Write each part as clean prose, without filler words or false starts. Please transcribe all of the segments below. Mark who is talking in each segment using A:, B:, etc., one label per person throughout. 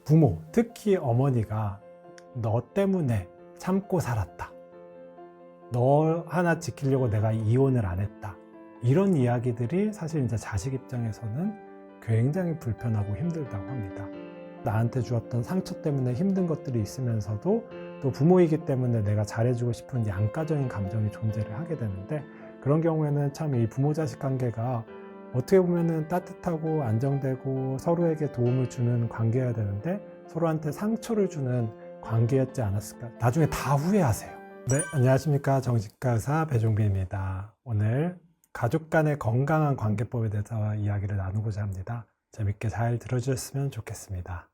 A: 부모, 특히 어머니가 너 때문에 참고 살았다. 너 하나 지키려고 내가 이혼을 안 했다. 이런 이야기들이 사실 이제 자식 입장에서는 굉장히 불편하고 힘들다고 합니다. 나한테 주었던 상처 때문에 힘든 것들이 있으면서도 또 부모이기 때문에 내가 잘해주고 싶은 양가적인 감정이 존재를 하게 되는데, 그런 경우에는 참 이 부모 자식 관계가 어떻게 보면은 따뜻하고 안정되고 서로에게 도움을 주는 관계여야 되는데 서로한테 상처를 주는 관계였지 않았을까. 나중에 다 후회하세요. 네, 안녕하십니까. 정신과 의사 배종빈입니다. 오늘 가족 간의 건강한 관계법에 대해서 이야기를 나누고자 합니다. 재밌게 잘 들어주셨으면 좋겠습니다.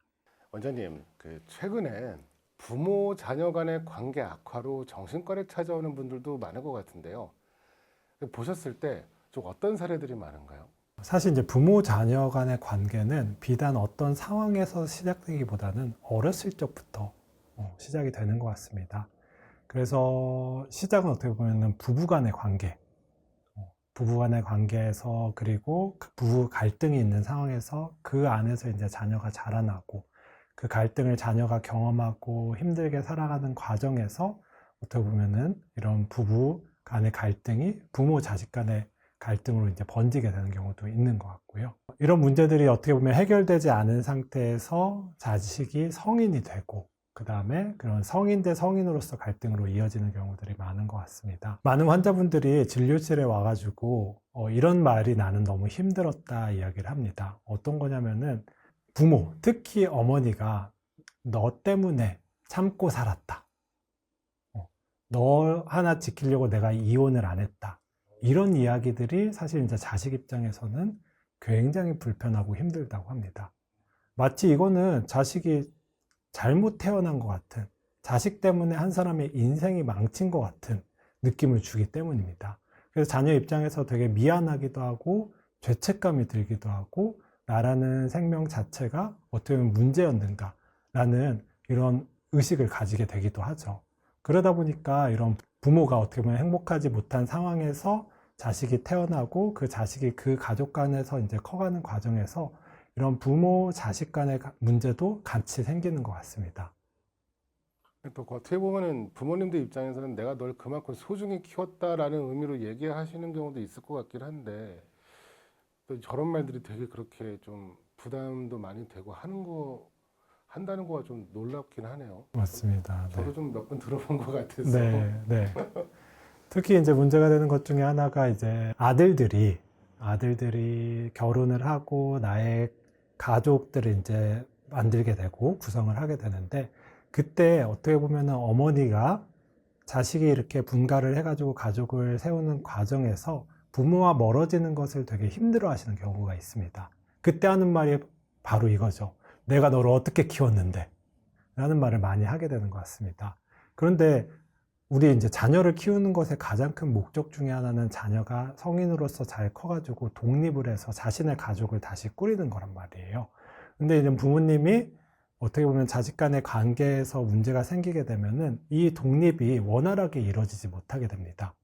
B: 원장님, 최근에 부모 자녀 간의 관계 악화로 정신과를 찾아오는 분들도 많은 것 같은데요. 보셨을 때 좀 어떤 사례들이 많은가요?
A: 사실 이제 부모 자녀 간의 관계는 비단 어떤 상황에서 시작되기보다는 어렸을 적부터 시작이 되는 것 같습니다. 그래서 시작은 어떻게 보면 부부 간의 관계, 부부 간의 관계에서, 그리고 부부 갈등이 있는 상황에서 그 안에서 이제 자녀가 자라나고, 그 갈등을 자녀가 경험하고 힘들게 살아가는 과정에서 어떻게 보면은 이런 부부 간의 갈등이 부모 자식 간의 갈등으로 이제 번지게 되는 경우도 있는 것 같고요. 이런 문제들이 어떻게 보면 해결되지 않은 상태에서 자식이 성인이 되고, 그 다음에 그런 성인 대 성인으로서 갈등으로 이어지는 경우들이 많은 것 같습니다. 많은 환자분들이 진료실에 와가지고 이런 말이 나는 너무 힘들었다 이야기를 합니다. 어떤 거냐면은 부모, 특히 어머니가 너 때문에 참고 살았다. 너 하나 지키려고 내가 이혼을 안 했다. 이런 이야기들이 사실 이제 자식 입장에서는 굉장히 불편하고 힘들다고 합니다. 마치 이거는 자식이 잘못 태어난 것 같은, 자식 때문에 한 사람의 인생이 망친 것 같은 느낌을 주기 때문입니다. 그래서 자녀 입장에서 되게 미안하기도 하고 죄책감이 들기도 하고, 나라는 생명 자체가 어떻게 보면 문제였는가 라는 이런 의식을 가지게 되기도 하죠. 그러다 보니까 이런 부모가 어떻게 보면 행복하지 못한 상황에서 자식이 태어나고, 그 자식이 그 가족 간에서 이제 커가는 과정에서 이런 부모 자식 간의 문제도 같이 생기는 것 같습니다.
B: 또 어떻게 보면은 부모님들 입장에서는 내가 널 그만큼 소중히 키웠다라는 의미로 얘기하시는 경우도 있을 것 같긴 한데, 또 저런 말들이 되게 그렇게 좀 부담도 많이 되고 한다는 거가 좀 놀랍긴 하네요.
A: 맞습니다.
B: 저도
A: 네.
B: 좀 몇 번 들어본 것 같아서.
A: 네. 특히 이제 문제가 되는 것 중에 하나가 이제 아들들이 결혼을 하고 나의 가족들을 이제 만들게 되고 구성을 하게 되는데, 그때 어떻게 보면은 어머니가 자식이 이렇게 분가를 해가지고 가족을 세우는 과정에서 부모와 멀어지는 것을 되게 힘들어 하시는 경우가 있습니다. 그때 하는 말이 바로 이거죠. 내가 너를 어떻게 키웠는데? 라는 말을 많이 하게 되는 것 같습니다. 그런데 우리 이제 자녀를 키우는 것의 가장 큰 목적 중에 하나는 자녀가 성인으로서 잘 커가지고 독립을 해서 자신의 가족을 다시 꾸리는 거란 말이에요. 근데 이제 부모님이 어떻게 보면 자식 간의 관계에서 문제가 생기게 되면은 이 독립이 원활하게 이루어지지 못하게 됩니다.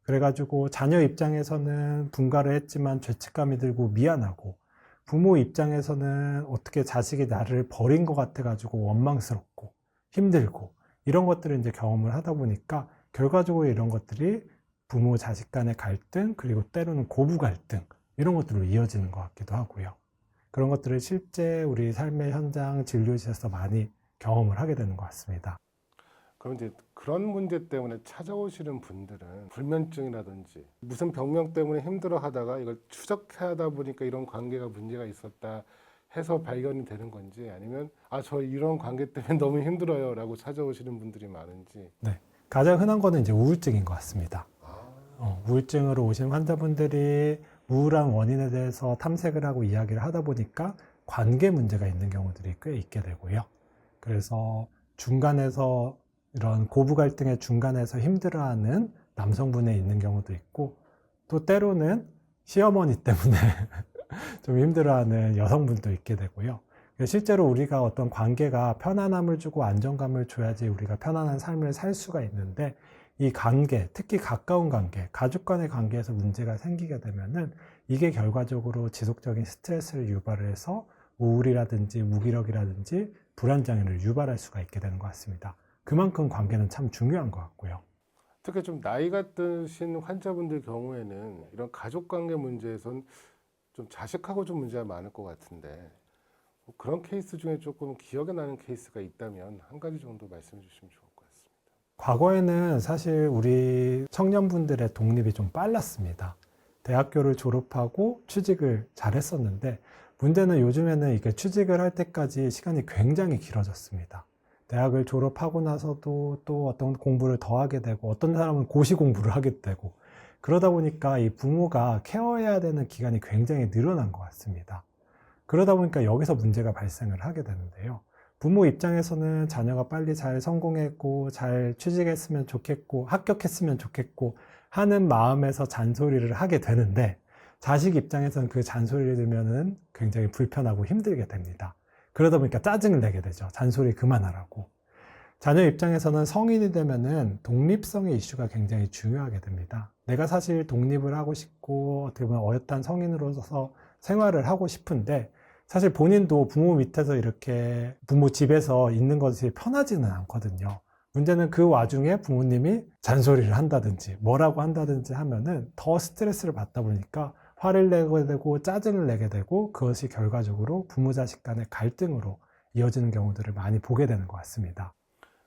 A: 그래가지고 자녀 입장에서는 분가를 했지만 죄책감이 들고 미안하고, 부모 입장에서는 어떻게 자식이 나를 버린 것 같아가지고 원망스럽고 힘들고, 이런 것들을 이제 경험을 하다 보니까 결과적으로 이런 것들이 부모 자식 간의 갈등, 그리고 때로는 고부 갈등, 이런 것들로 이어지는 것 같기도 하고요. 그런 것들을 실제 우리 삶의 현장 진료실에서 많이 경험을 하게 되는 것 같습니다.
B: 그럼 이제 그런 문제 때문에 찾아오시는 분들은 불면증이라든지 무슨 병명 때문에 힘들어 하다가 이걸 추적하다 보니까 이런 관계가 문제가 있었다 해서 발견이 되는 건지, 아니면 저 이런 관계 때문에 너무 힘들어요 라고 찾아오시는 분들이 많은지.
A: 네. 가장 흔한 거는 이제 우울증인 것 같습니다. 우울증으로 오신 환자분들이 우울한 원인에 대해서 탐색을 하고 이야기를 하다 보니까 관계 문제가 있는 경우들이 꽤 있게 되고요. 그래서 중간에서 이런 고부 갈등의 중간에서 힘들어하는 남성분에 있는 경우도 있고, 또 때로는 시어머니 때문에 좀 힘들어하는 여성분도 있게 되고요. 실제로 우리가 어떤 관계가 편안함을 주고 안정감을 줘야지 우리가 편안한 삶을 살 수가 있는데, 이 관계, 특히 가까운 관계, 가족 간의 관계에서 문제가 생기게 되면은 이게 결과적으로 지속적인 스트레스를 유발을 해서 우울이라든지 무기력이라든지 불안장애를 유발할 수가 있게 되는 것 같습니다. 그만큼 관계는 참 중요한 것 같고요.
B: 특히 좀 나이가 드신 환자분들 경우에는 이런 가족관계 문제에선 좀 자식하고 좀 문제가 많을 것 같은데 그런 케이스 중에 조금 기억에 나는 케이스가 있다면 한 가지 정도 말씀해 주시면 좋을 것 같습니다.
A: 과거에는 사실 우리 청년분들의 독립이 좀 빨랐습니다. 대학교를 졸업하고 취직을 잘했었는데 문제는 요즘에는 이게 취직을 할 때까지 시간이 굉장히 길어졌습니다. 대학을 졸업하고 나서도 또 어떤 공부를 더 하게 되고 어떤 사람은 고시 공부를 하게 되고 그러다 보니까 이 부모가 케어해야 되는 기간이 굉장히 늘어난 것 같습니다. 그러다 보니까 여기서 문제가 발생을 하게 되는데요. 부모 입장에서는 자녀가 빨리 잘 성공했고 잘 취직했으면 좋겠고 합격했으면 좋겠고 하는 마음에서 잔소리를 하게 되는데 자식 입장에서는 그 잔소리를 들으면 굉장히 불편하고 힘들게 됩니다. 그러다 보니까 짜증을 내게 되죠. 잔소리 그만하라고. 자녀 입장에서는 성인이 되면은 독립성의 이슈가 굉장히 중요하게 됩니다. 내가 사실 독립을 하고 싶고 어떻게 보면 어엿한 성인으로서 생활을 하고 싶은데 사실 본인도 부모 밑에서 이렇게 부모 집에서 있는 것이 편하지는 않거든요. 문제는 그 와중에 부모님이 잔소리를 한다든지 뭐라고 한다든지 하면은 더 스트레스를 받다 보니까 화를 내게 되고 짜증을 내게 되고 그것이 결과적으로 부모 자식 간의 갈등으로 이어지는 경우들을 많이 보게 되는 것 같습니다.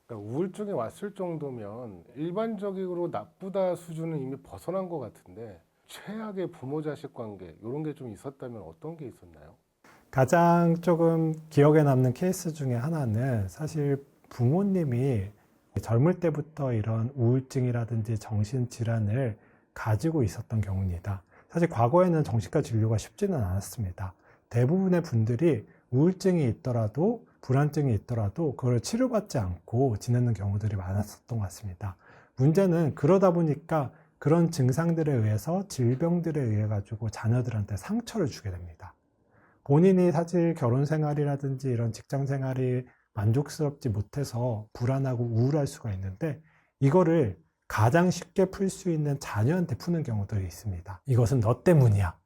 B: 그러니까 우울증이 왔을 정도면 일반적으로 나쁘다 수준은 이미 벗어난 것 같은데 최악의 부모 자식 관계 이런 게 좀 있었다면 어떤 게 있었나요?
A: 가장 조금 기억에 남는 케이스 중에 하나는 사실 부모님이 젊을 때부터 이런 우울증이라든지 정신질환을 가지고 있었던 경우입니다. 사실 과거에는 정신과 진료가 쉽지는 않았습니다. 대부분의 분들이 우울증이 있더라도 불안증이 있더라도 그걸 치료받지 않고 지내는 경우들이 많았었던 것 같습니다. 문제는 그러다 보니까 그런 증상들에 의해서 질병들에 의해 가지고 자녀들한테 상처를 주게 됩니다. 본인이 사실 결혼 생활이라든지 이런 직장 생활이 만족스럽지 못해서 불안하고 우울할 수가 있는데 이거를 가장 쉽게 풀 수 있는 자녀한테 푸는 경우들이 있습니다. 이것은 너 때문이야.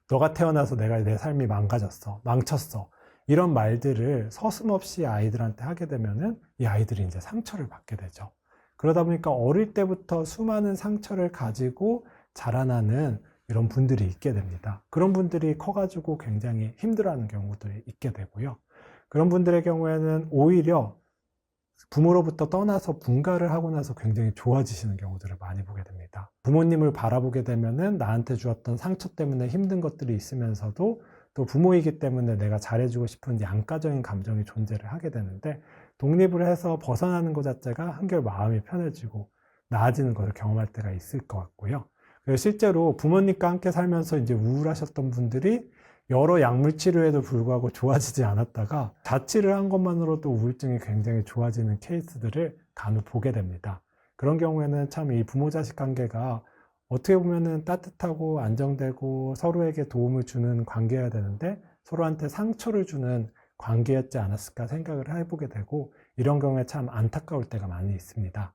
A: 너가 태어나서 내가 내 삶이 망가졌어. 망쳤어. 이런 말들을 서슴없이 아이들한테 하게 되면은 이 아이들이 이제 상처를 받게 되죠. 그러다 보니까 어릴 때부터 수많은 상처를 가지고 자라나는 이런 분들이 있게 됩니다. 그런 분들이 커가지고 굉장히 힘들어하는 경우도 있게 되고요. 그런 분들의 경우에는 오히려 부모로부터 떠나서 분가를 하고 나서 굉장히 좋아지시는 경우들을 많이 보게 됩니다. 부모님을 바라보게 되면은 나한테 주었던 상처 때문에 힘든 것들이 있으면서도 또 부모이기 때문에 내가 잘해주고 싶은 양가적인 감정이 존재를 하게 되는데 독립을 해서 벗어나는 것 자체가 한결 마음이 편해지고 나아지는 것을 경험할 때가 있을 것 같고요. 그래서 실제로 부모님과 함께 살면서 이제 우울하셨던 분들이 여러 약물 치료에도 불구하고 좋아지지 않았다가 자취를 한 것만으로도 우울증이 굉장히 좋아지는 케이스들을 간혹 보게 됩니다. 그런 경우에는 참 이 부모 자식 관계가 어떻게 보면은 따뜻하고 안정되고 서로에게 도움을 주는 관계여야 되는데 서로한테 상처를 주는 관계였지 않았을까 생각을 해보게 되고 이런 경우에 참 안타까울 때가 많이 있습니다.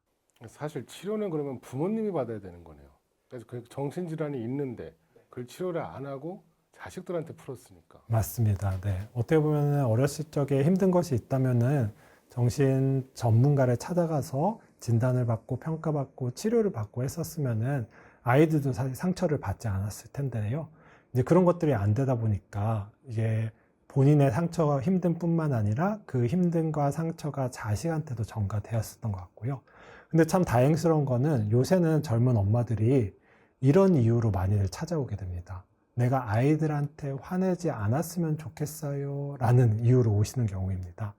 B: 사실 치료는 그러면 부모님이 받아야 되는 거네요. 그래서 그 정신질환이 있는데 그걸 치료를 안 하고 자식들한테 풀었으니까.
A: 맞습니다. 네. 어떻게 보면 어렸을 적에 힘든 것이 있다면은 정신 전문가를 찾아가서 진단을 받고 평가받고 치료를 받고 했었으면은 아이들도 사실 상처를 받지 않았을 텐데요. 이제 그런 것들이 안 되다 보니까 이게 본인의 상처가 힘든 뿐만 아니라 그 힘듦과 상처가 자식한테도 전가되었었던 것 같고요. 근데 참 다행스러운 거는 요새는 젊은 엄마들이 이런 이유로 많이들 찾아오게 됩니다. 내가 아이들한테 화내지 않았으면 좋겠어요 라는 이유로 오시는 경우입니다.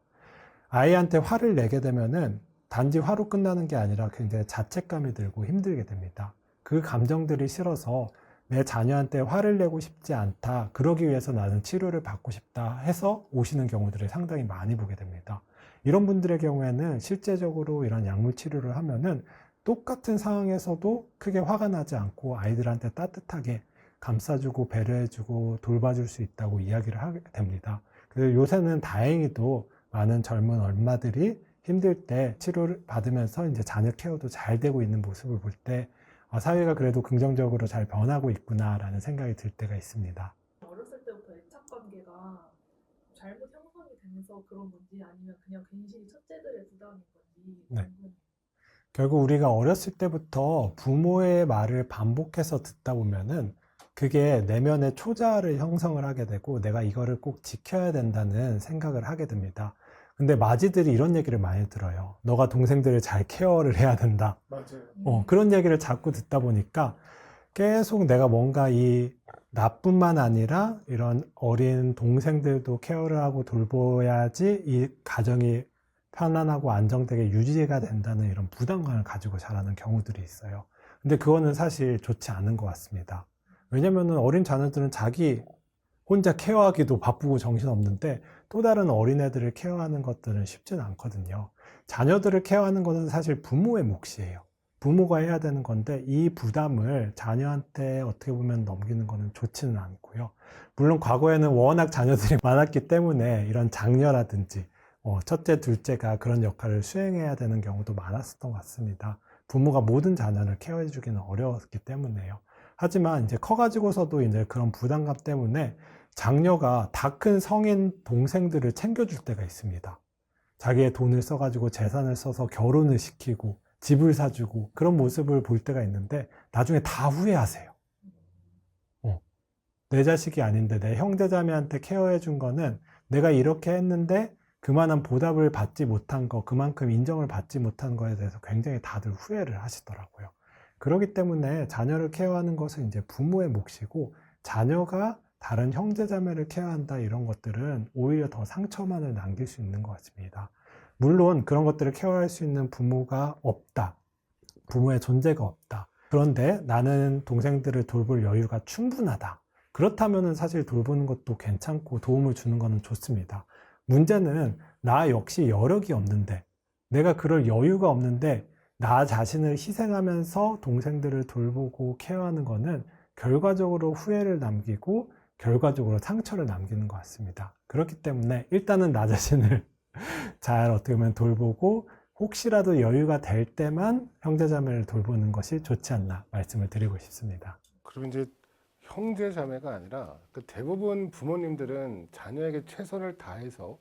A: 아이한테 화를 내게 되면은 단지 화로 끝나는 게 아니라 굉장히 자책감이 들고 힘들게 됩니다. 그 감정들이 싫어서 내 자녀한테 화를 내고 싶지 않다. 그러기 위해서 나는 치료를 받고 싶다 해서 오시는 경우들을 상당히 많이 보게 됩니다. 이런 분들의 경우에는 실제적으로 이런 약물 치료를 하면은 똑같은 상황에서도 크게 화가 나지 않고 아이들한테 따뜻하게 감싸주고 배려해주고 돌봐줄 수 있다고 이야기를 하게 됩니다. 그래서 요새는 다행히도 많은 젊은 엄마들이 힘들 때 치료를 받으면서 이제 자녀 케어도 잘 되고 있는 모습을 볼 때 사회가 그래도 긍정적으로 잘 변하고 있구나라는 생각이 들 때가 있습니다.
C: 어렸을 때부터 애착 관계가 잘못 형성이 되면서 그런 건지 아니면 그냥 근실이 첫째들의 부담인 건지
A: 네.
C: 궁금해요.
A: 결국 우리가 어렸을 때부터 부모의 말을 반복해서 듣다 보면은 그게 내면의 초자를 형성을 하게 되고 내가 이거를 꼭 지켜야 된다는 생각을 하게 됩니다. 근데 마지들이 이런 얘기를 많이 들어요. 너가 동생들을 잘 케어를 해야 된다.
B: 맞아요.
A: 그런 얘기를 자꾸 듣다 보니까 계속 내가 뭔가 이 나뿐만 아니라 이런 어린 동생들도 케어를 하고 돌봐야지 이 가정이 편안하고 안정되게 유지가 된다는 이런 부담감을 가지고 자라는 경우들이 있어요. 근데 그거는 사실 좋지 않은 것 같습니다. 왜냐면은 어린 자녀들은 자기 혼자 케어하기도 바쁘고 정신없는데 또 다른 어린애들을 케어하는 것들은 쉽지는 않거든요. 자녀들을 케어하는 것은 사실 부모의 몫이에요. 부모가 해야 되는 건데 이 부담을 자녀한테 어떻게 보면 넘기는 것은 좋지는 않고요. 물론 과거에는 워낙 자녀들이 많았기 때문에 이런 장녀라든지 첫째, 둘째가 그런 역할을 수행해야 되는 경우도 많았었던 것 같습니다. 부모가 모든 자녀를 케어해 주기는 어려웠기 때문에요. 하지만 이제 커가지고서도 이제 그런 부담감 때문에 장녀가 다 큰 성인 동생들을 챙겨줄 때가 있습니다. 자기의 돈을 써가지고 재산을 써서 결혼을 시키고 집을 사주고 그런 모습을 볼 때가 있는데 나중에 다 후회하세요. 내 자식이 아닌데 내 형제자매한테 케어해 준 거는 내가 이렇게 했는데 그만한 보답을 받지 못한 거, 그만큼 인정을 받지 못한 거에 대해서 굉장히 다들 후회를 하시더라고요. 그렇기 때문에 자녀를 케어하는 것은 이제 부모의 몫이고 자녀가 다른 형제자매를 케어한다 이런 것들은 오히려 더 상처만을 남길 수 있는 것 같습니다. 물론 그런 것들을 케어할 수 있는 부모가 없다. 부모의 존재가 없다. 그런데 나는 동생들을 돌볼 여유가 충분하다. 그렇다면 사실 돌보는 것도 괜찮고 도움을 주는 것은 좋습니다. 문제는 나 역시 여력이 없는데 내가 그럴 여유가 없는데 나 자신을 희생하면서 동생들을 돌보고 케어하는 것은 결과적으로 후회를 남기고 결과적으로 상처를 남기는 것 같습니다. 그렇기 때문에 일단은 나 자신을 잘 어떻게 보면 돌보고 혹시라도 여유가 될 때만 형제자매를 돌보는 것이 좋지 않나 말씀을 드리고 싶습니다.
B: 그리고 이제 형제 자매가 아니라 그 대부분 부모님들은 자녀에게 최선을 다해서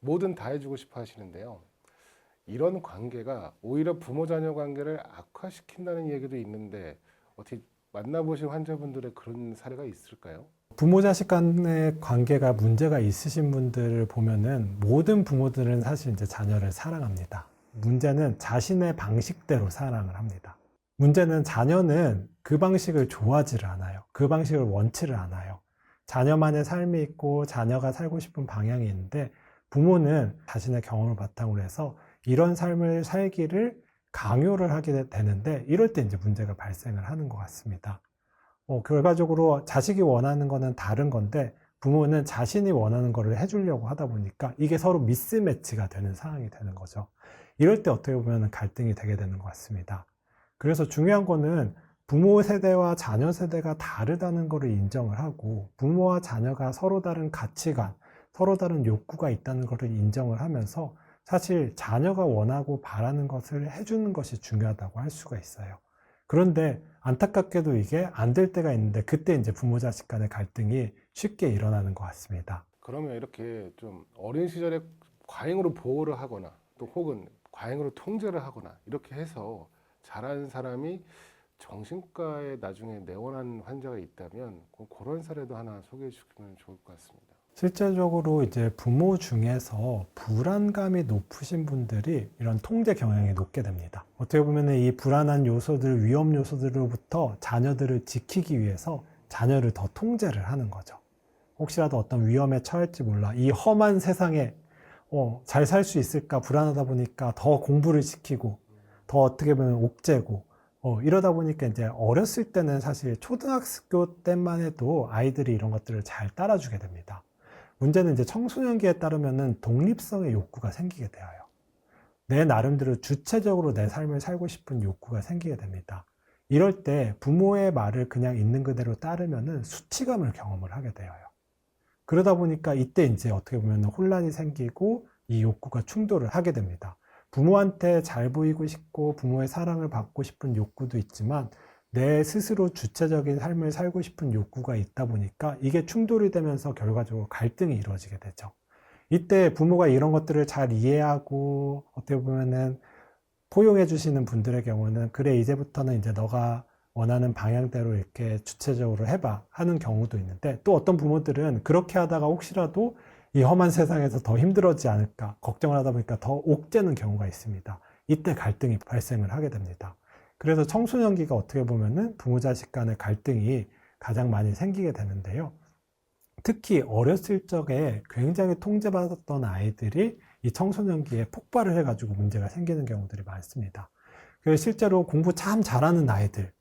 B: 뭐든 다 해주고 싶어 하시는데요. 이런 관계가 오히려 부모 자녀 관계를 악화시킨다는 얘기도 있는데 어떻게 만나보신 환자분들의 그런 사례가 있을까요?
A: 부모 자식 간의 관계가 문제가 있으신 분들을 보면은 모든 부모들은 사실 이제 자녀를 사랑합니다. 문제는 자신의 방식대로 사랑을 합니다. 문제는 자녀는 그 방식을 좋아하지를 않아요. 그 방식을 원치를 않아요. 자녀만의 삶이 있고 자녀가 살고 싶은 방향이 있는데 부모는 자신의 경험을 바탕으로 해서 이런 삶을 살기를 강요를 하게 되는데 이럴 때 이제 문제가 발생을 하는 것 같습니다. 결과적으로 자식이 원하는 거는 다른 건데 부모는 자신이 원하는 거를 해주려고 하다 보니까 이게 서로 미스매치가 되는 상황이 되는 거죠. 이럴 때 어떻게 보면 갈등이 되게 되는 것 같습니다. 그래서 중요한 거는 부모 세대와 자녀 세대가 다르다는 것을 인정을 하고 부모와 자녀가 서로 다른 가치관, 서로 다른 욕구가 있다는 것을 인정을 하면서 사실 자녀가 원하고 바라는 것을 해주는 것이 중요하다고 할 수가 있어요. 그런데 안타깝게도 이게 안 될 때가 있는데 그때 이제 부모 자식 간의 갈등이 쉽게 일어나는 것 같습니다.
B: 그러면 이렇게 좀 어린 시절에 과잉으로 보호를 하거나 또 혹은 과잉으로 통제를 하거나 이렇게 해서 자란 사람이 정신과에 나중에 내원한 환자가 있다면 그런 사례도 하나 소개해 주시면 좋을 것 같습니다.
A: 실제적으로 이제 부모 중에서 불안감이 높으신 분들이 이런 통제 경향이 높게 됩니다. 어떻게 보면 이 불안한 요소들, 위험 요소들로부터 자녀들을 지키기 위해서 자녀를 더 통제를 하는 거죠. 혹시라도 어떤 위험에 처할지 몰라. 이 험한 세상에 잘 살 수 있을까 불안하다 보니까 더 공부를 시키고 더 어떻게 보면 옥죄고 이러다 보니까 이제 어렸을 때는 사실 초등학교 때만 해도 아이들이 이런 것들을 잘 따라주게 됩니다. 문제는 이제 청소년기에 따르면은 독립성의 욕구가 생기게 되어요. 내 나름대로 주체적으로 내 삶을 살고 싶은 욕구가 생기게 됩니다. 이럴 때 부모의 말을 그냥 있는 그대로 따르면은 수치감을 경험을 하게 되어요. 그러다 보니까 이때 이제 어떻게 보면 혼란이 생기고 이 욕구가 충돌을 하게 됩니다. 부모한테 잘 보이고 싶고 부모의 사랑을 받고 싶은 욕구도 있지만 내 스스로 주체적인 삶을 살고 싶은 욕구가 있다 보니까 이게 충돌이 되면서 결과적으로 갈등이 이루어지게 되죠. 이때 부모가 이런 것들을 잘 이해하고 어떻게 보면은 포용해 주시는 분들의 경우는 그래 이제부터는 이제 너가 원하는 방향대로 이렇게 주체적으로 해봐 하는 경우도 있는데, 또 어떤 부모들은 그렇게 하다가 혹시라도 이 험한 세상에서 더 힘들어지지 않을까 걱정을 하다 보니까 더 옥죄는 경우가 있습니다. 이때 갈등이 발생을 하게 됩니다. 그래서 청소년기가 어떻게 보면은 부모 자식 간의 갈등이 가장 많이 생기게 되는데요. 특히 어렸을 적에 굉장히 통제받았던 아이들이 이 청소년기에 폭발을 해가지고 문제가 생기는 경우들이 많습니다. 그래서 실제로 공부 참 잘하는 아이들,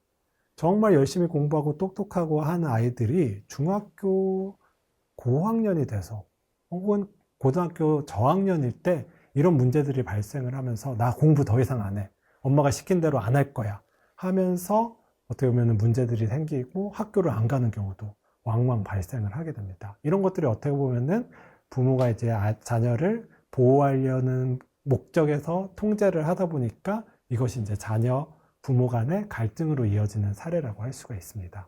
A: 정말 열심히 공부하고 똑똑하고 하는 아이들이 중학교 고학년이 돼서 혹은 고등학교 저학년일 때 이런 문제들이 발생을 하면서 나 공부 더 이상 안 해. 엄마가 시킨 대로 안 할 거야. 하면서 어떻게 보면 문제들이 생기고 학교를 안 가는 경우도 왕왕 발생을 하게 됩니다. 이런 것들이 어떻게 보면은 부모가 이제 자녀를 보호하려는 목적에서 통제를 하다 보니까 이것이 이제 자녀 부모 간의 갈등으로 이어지는 사례라고 할 수가 있습니다.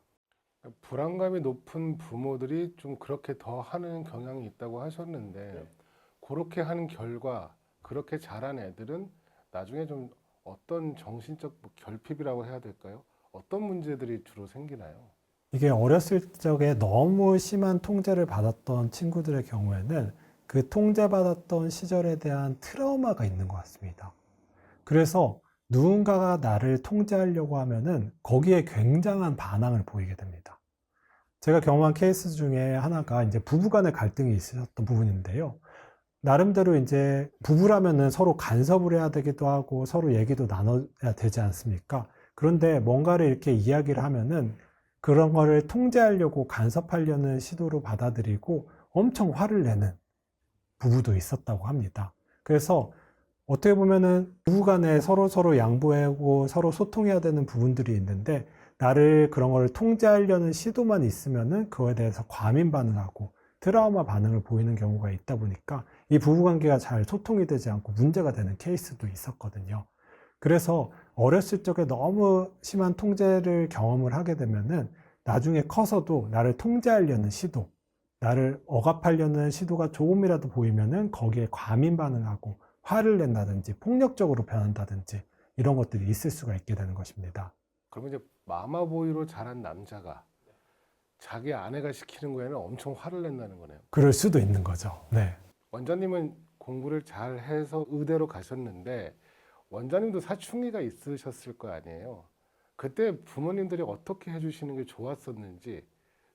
B: 불안감이 높은 부모들이 좀 그렇게 더 하는 경향이 있다고 하셨는데, 그렇게 한 결과 그렇게 자란 애들은 나중에 좀 어떤 정신적 결핍이라고 해야 될까요? 어떤 문제들이 주로 생기나요?
A: 이게 어렸을 적에 너무 심한 통제를 받았던 친구들의 경우에는 그 통제받았던 시절에 대한 트라우마가 있는 것 같습니다. 그래서 누군가가 나를 통제하려고 하면은 거기에 굉장한 반항을 보이게 됩니다. 제가 경험한 케이스 중에 하나가 이제 부부 간의 갈등이 있으셨던 부분인데요. 나름대로 이제 부부라면은 서로 간섭을 해야 되기도 하고 서로 얘기도 나눠야 되지 않습니까? 그런데 뭔가를 이렇게 이야기를 하면은 그런 거를 통제하려고 간섭하려는 시도로 받아들이고 엄청 화를 내는 부부도 있었다고 합니다. 그래서 어떻게 보면은 부부간에 서로 양보하고 서로 소통해야 되는 부분들이 있는데, 나를 그런 걸 통제하려는 시도만 있으면은 그거에 대해서 과민 반응하고 트라우마 반응을 보이는 경우가 있다 보니까 이 부부관계가 잘 소통이 되지 않고 문제가 되는 케이스도 있었거든요. 그래서 어렸을 적에 너무 심한 통제를 경험을 하게 되면은 나중에 커서도 나를 통제하려는 시도, 나를 억압하려는 시도가 조금이라도 보이면은 거기에 과민 반응하고 화를 낸다든지 폭력적으로 변한다든지 이런 것들이 있을 수가 있게 되는 것입니다.
B: 그러면 이제 마마보이로 자란 남자가 자기 아내가 시키는 거에는 엄청 화를 낸다는 거네요.
A: 그럴 수도 있는 거죠. 네.
B: 원장님은 공부를 잘 해서 의대로 가셨는데, 원장님도 사춘기가 있으셨을 거 아니에요. 그때 부모님들이 어떻게 해주시는 게 좋았었는지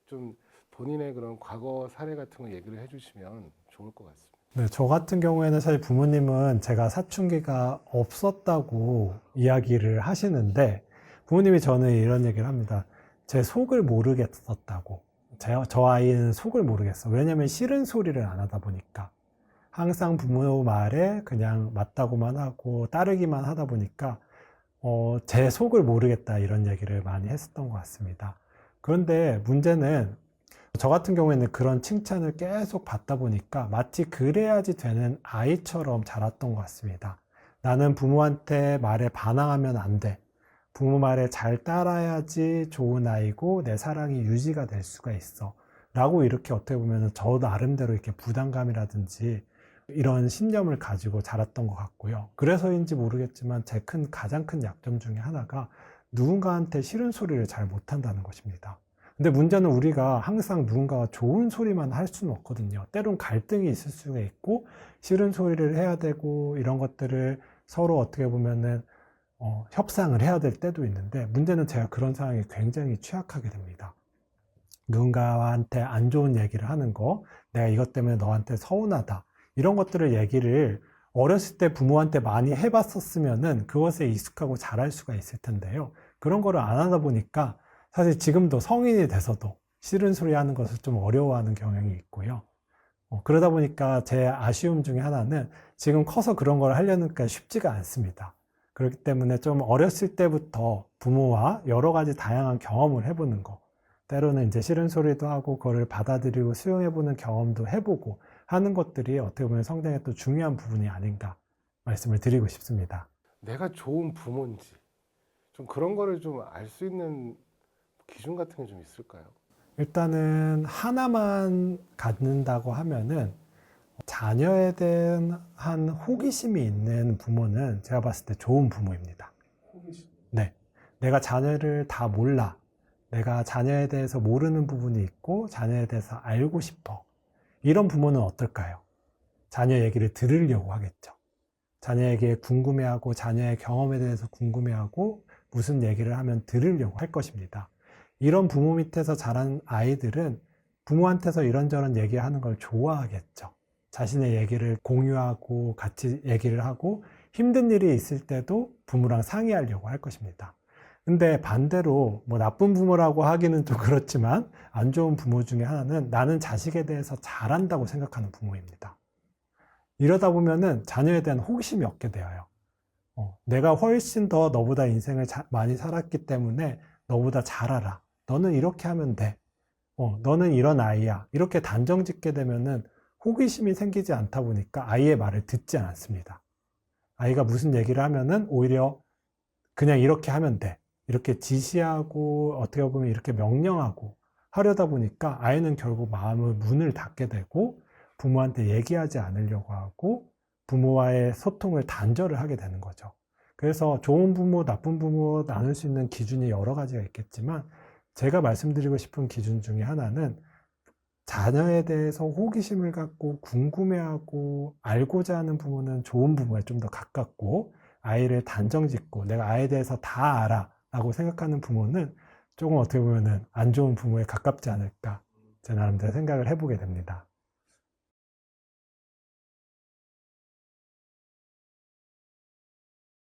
B: 좀 본인의 그런 과거 사례 같은 거 얘기를 해주시면 좋을 것 같습니다.
A: 네, 저 같은 경우에는 사실 부모님은 제가 사춘기가 없었다고 이야기를 하시는데, 부모님이 저는 이런 얘기를 합니다. 제 속을 모르겠었다고. 저 아이는 속을 모르겠어. 왜냐면 싫은 소리를 안 하다 보니까. 항상 부모 말에 그냥 맞다고만 하고 따르기만 하다 보니까 제 속을 모르겠다 이런 얘기를 많이 했었던 것 같습니다. 그런데 문제는 저 같은 경우에는 그런 칭찬을 계속 받다 보니까 마치 그래야지 되는 아이처럼 자랐던 것 같습니다. 나는 부모한테 말에 반항하면 안 돼. 부모 말에 잘 따라야지 좋은 아이고 내 사랑이 유지가 될 수가 있어. 라고 이렇게 어떻게 보면 저 나름대로 이렇게 부담감이라든지 이런 신념을 가지고 자랐던 것 같고요. 그래서인지 모르겠지만 제 가장 큰 약점 중에 하나가 누군가한테 싫은 소리를 잘 못한다는 것입니다. 근데 문제는 우리가 항상 누군가가 좋은 소리만 할 수는 없거든요. 때론 갈등이 있을 수가 있고 싫은 소리를 해야 되고 이런 것들을 서로 어떻게 보면은 협상을 해야 될 때도 있는데, 문제는 제가 그런 상황에 굉장히 취약하게 됩니다. 누군가한테 안 좋은 얘기를 하는 거, 내가 이것 때문에 너한테 서운하다, 이런 것들을 얘기를 어렸을 때 부모한테 많이 해봤었으면은 그것에 익숙하고 잘할 수가 있을 텐데요. 그런 거를 안 하다 보니까 사실 지금도 성인이 돼서도 싫은 소리 하는 것을 좀 어려워하는 경향이 있고요. 그러다 보니까 제 아쉬움 중에 하나는 지금 커서 그런 걸 하려니까 쉽지가 않습니다. 그렇기 때문에 좀 어렸을 때부터 부모와 여러 가지 다양한 경험을 해보는 거, 때로는 이제 싫은 소리도 하고 그거를 받아들이고 수용해보는 경험도 해보고 하는 것들이 어떻게 보면 성장의 또 중요한 부분이 아닌가 말씀을 드리고 싶습니다.
B: 내가 좋은 부모인지 좀 그런 거를 좀 알 수 있는 기준 같은 게 좀 있을까요?
A: 일단은 하나만 갖는다고 하면은 자녀에 대한 호기심이 있는 부모는 제가 봤을 때 좋은 부모입니다. 네. 내가 자녀를 다 몰라. 내가 자녀에 대해서 모르는 부분이 있고 자녀에 대해서 알고 싶어. 이런 부모는 어떨까요? 자녀 얘기를 들으려고 하겠죠. 자녀에게 궁금해하고 자녀의 경험에 대해서 궁금해하고 무슨 얘기를 하면 들으려고 할 것입니다. 이런 부모 밑에서 자란 아이들은 부모한테서 이런저런 얘기하는 걸 좋아하겠죠. 자신의 얘기를 공유하고 같이 얘기를 하고 힘든 일이 있을 때도 부모랑 상의하려고 할 것입니다. 근데 반대로 뭐 나쁜 부모라고 하기는 좀 그렇지만 안 좋은 부모 중에 하나는 나는 자식에 대해서 잘한다고 생각하는 부모입니다. 이러다 보면은 자녀에 대한 호기심이 없게 되어요. 내가 훨씬 더 너보다 인생을 많이 살았기 때문에 너보다 잘 알아. 너는 이렇게 하면 돼. 너는 이런 아이야. 이렇게 단정 짓게 되면은 호기심이 생기지 않다 보니까 아이의 말을 듣지 않습니다. 아이가 무슨 얘기를 하면은 오히려 그냥 이렇게 하면 돼. 이렇게 지시하고 어떻게 보면 이렇게 명령하고 하려다 보니까 아이는 결국 마음의 문을 닫게 되고 부모한테 얘기하지 않으려고 하고 부모와의 소통을 단절을 하게 되는 거죠. 그래서 좋은 부모, 나쁜 부모 나눌 수 있는 기준이 여러 가지가 있겠지만 제가 말씀드리고 싶은 기준 중에 하나는 자녀에 대해서 호기심을 갖고 궁금해하고 알고자 하는 부모는 좋은 부모에 좀 더 가깝고 아이를 단정 짓고 내가 아이에 대해서 다 알아 라고 생각하는 부모는 조금 어떻게 보면은 안 좋은 부모에 가깝지 않을까 제 나름대로 생각을 해보게 됩니다.